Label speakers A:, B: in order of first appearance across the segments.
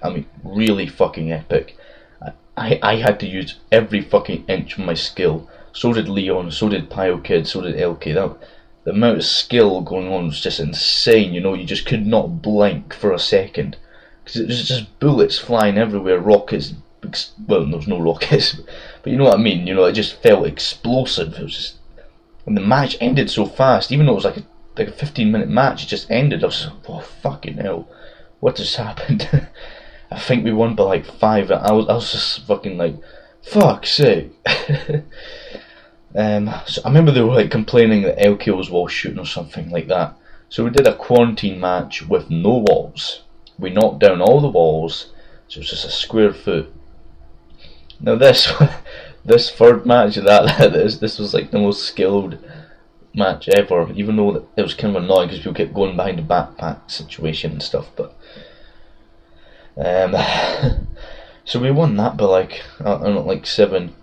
A: I mean, really fucking epic. I had to use every fucking inch of my skill. So did Leon, so did Pio Kid, so did LK. The amount of skill going on was just insane, you know, you just could not blink for a second. Because it was just bullets flying everywhere, rockets, well, there was no rockets, but you know what I mean, you know, it just felt explosive. It was just, and the match ended so fast, even though it was like a 15-minute match, it just ended. I was like, oh fucking hell, what just happened? I think we won by like 5. I was just fucking like, fuck's sake. So I remember they were like complaining that LK was wall shooting or something like that. So we did a quarantine match with no walls. We knocked down all the walls, so it was just a square foot. Now this third match of this was like the most skilled match ever, even though it was kind of annoying because people kept going behind the backpack situation and stuff, but so we won that by like, I don't know, like 7,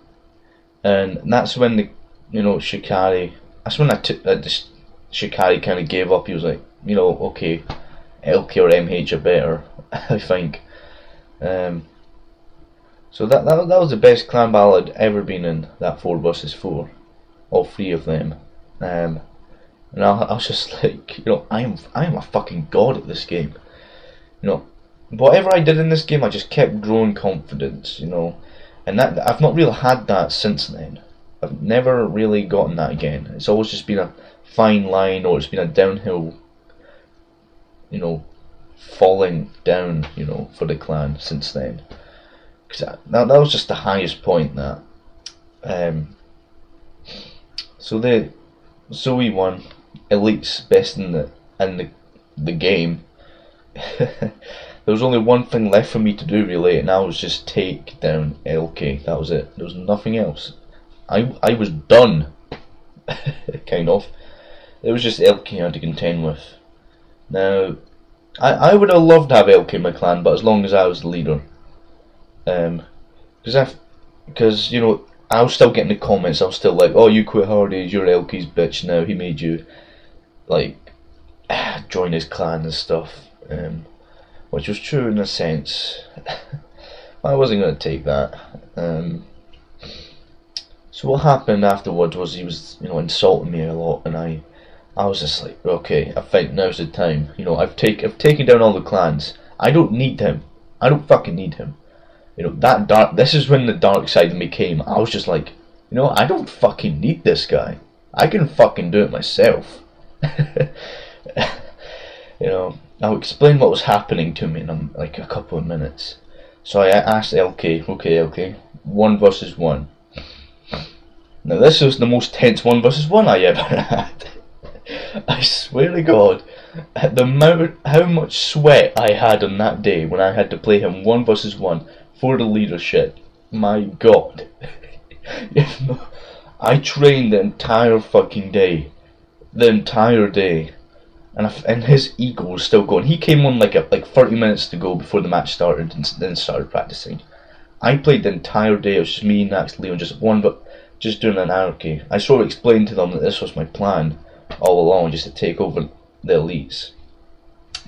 A: and that's when the, you know, Shikari, that's when Shikari kind of gave up. He was like, you know, okay, LK or MH are better, I think. So that was the best clan battle I'd ever been in, that 4 versus 4, all 3 of them. And I was just like, you know, I am a fucking god at this game. You know, whatever I did in this game, I just kept growing confidence, you know, and that I've not really had that since then. I've never really gotten that again. It's always just been a fine line, or it's been a downhill, you know, falling down, you know, for the clan since then. Because that was just the highest point. That so we won. Elite's best in the game. There was only one thing left for me to do really, and that was just take down LK. That was it. There was nothing else. I was done. Kind of. It was just LK I had to contend with. Now, I would have loved to have LK in my clan, but as long as I was the leader. Because you know, I was still getting the comments. I was still like, oh, you quit Rdies, you're LK's bitch now. He made you like join his clan and stuff. Which was true in a sense. I wasn't going to take that. So what happened afterwards was he was, you know, insulting me a lot, and I was just like, okay, I think now's the time. You know, I've taken down all the clans. I don't need him. I don't fucking need him. You know, this is when the dark side of me came. I was just like, you know, I don't fucking need this guy. I can fucking do it myself. You know, I'll explain what was happening to me in like a couple of minutes. So I asked LK, okay LK, 1 versus 1. Now this was the most tense 1 versus 1 I ever had. I swear to God, how much sweat I had on that day when I had to play him 1 versus 1 for the leadership. My God. I trained the entire fucking day. The entire day. And his ego was still going. He came on like 30 minutes to go before the match started, and then started practicing. I played the entire day. It was just me and Nax Leon, just doing an anarchy. I sort of explained to them that this was my plan all along, just to take over the elites,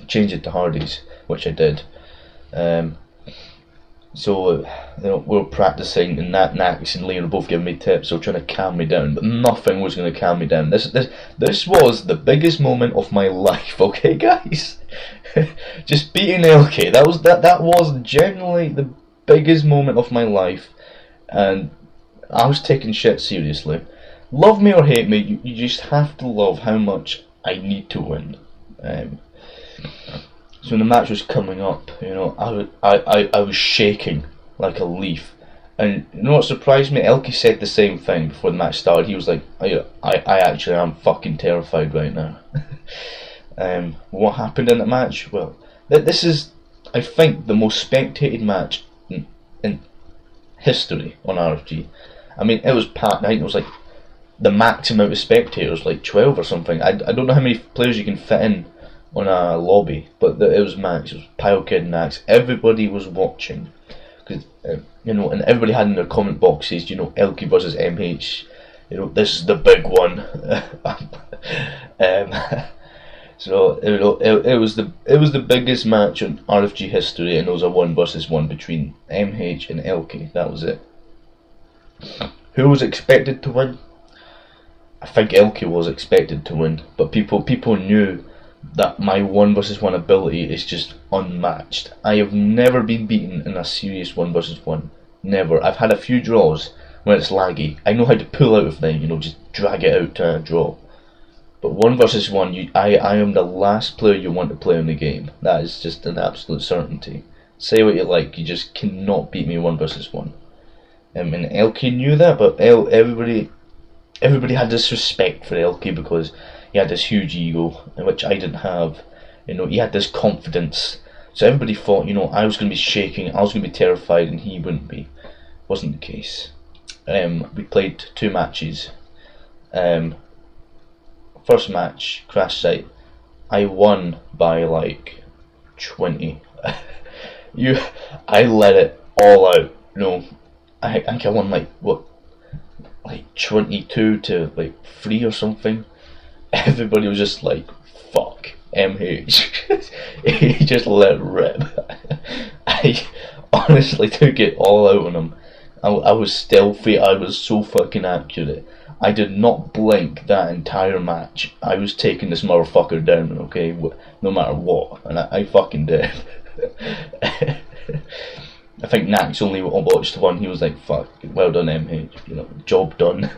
A: change it to Rdies, which I did. So you know, we were practicing, and Nax and Leon were both giving me tips, so trying to calm me down, but nothing was going to calm me down. This was the biggest moment of my life, okay, guys? Just beating LK. That was genuinely the biggest moment of my life, and I was taking shit seriously. Love me or hate me, you just have to love how much I need to win. So when the match was coming up, you know, I was shaking like a leaf. And you know what surprised me? Elkie said the same thing before the match started. He was like, I actually am fucking terrified right now. What happened in the match? Well, this is, I think, the most spectated match in history on RFG. I mean, it was packed. I think it was like the max amount of spectators, like 12 or something. I don't know how many players you can fit in on a lobby, but it was max. It was Pile Kid and Axe. Everybody was watching, because you know, and everybody had in their comment boxes, you know, Elkie versus MH. You know, this is the big one. So it was the biggest match in RFG history, and it was a 1 versus 1 between MH and Elkie. That was it. Who was expected to win? I think Elkie was expected to win, but people knew that my 1 versus 1 ability is just unmatched. I have never been beaten in a serious 1 versus 1. Never. I've had a few draws when it's laggy. I know how to pull out of them, just drag it out to a draw. But 1 versus 1, I am the last player you want to play in the game. That is just an absolute certainty. Say what you like, you just cannot beat me 1 versus 1. And Elkie knew that, but everybody had this respect for Elkie because he had this huge ego, which I didn't have. He had this confidence. So everybody thought, I was going to be shaking, I was going to be terrified, and he wouldn't be. Wasn't the case. We played 2 matches. First match, Crash Site, I won by like 20. I let it all out. I think I won like 22 to like 3 or something. Everybody was just like, fuck MH. He just let rip. I honestly took it all out on him. I was stealthy, I was so fucking accurate. I did not blink that entire match. I was taking this motherfucker down, okay, no matter what, and I fucking did. I think Nax only watched one. He was like, "Fuck, well done, MH. Job done."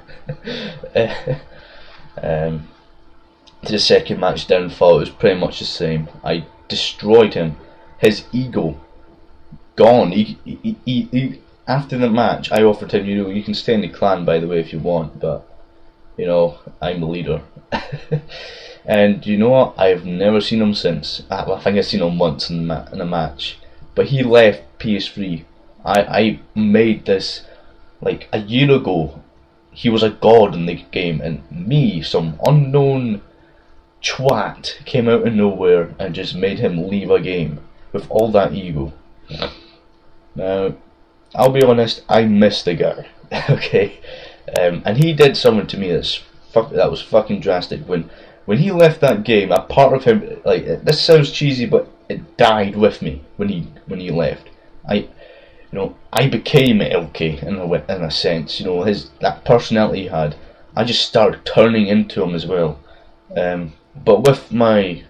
A: The second match downfall, it was pretty much the same. I destroyed him. His ego gone. He after the match, I offered him, you can stay in the clan, by the way, if you want, but I'm the leader. And you know what? I've never seen him since. I think I've seen him once in a match, but he left PS3. I made this like a year ago. He was a god in the game, and me, some unknown twat, came out of nowhere and just made him leave a game with all that ego. Now, I'll be honest, I miss the guy. Okay, and he did something to me that was fucking drastic. When he left that game, a part of him, like, this sounds cheesy, but it died with me when he left. I became Elkie in a sense. That personality he had, I just started turning into him as well. But with my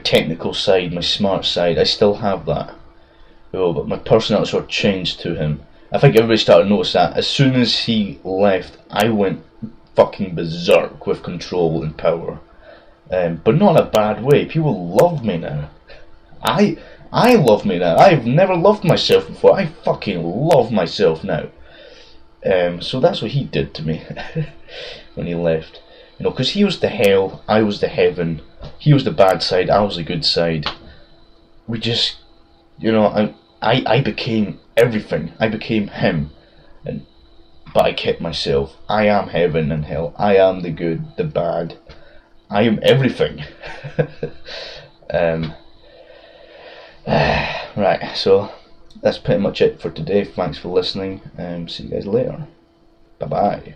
A: technical side, my smart side, I still have that. But my personality sort of changed to him. I think everybody started to notice that. As soon as he left, I went fucking berserk with control and power. But not in a bad way. People love me now. I love me now. I've never loved myself before. I fucking love myself now. So that's what he did to me when he left. Because he was the hell, I was the heaven. He was the bad side, I was the good side. We just, I became everything. I became him, but I kept myself. I am heaven and hell. I am the good, the bad. I am everything. Right, so that's pretty much it for today. Thanks for listening. See you guys later. Bye bye.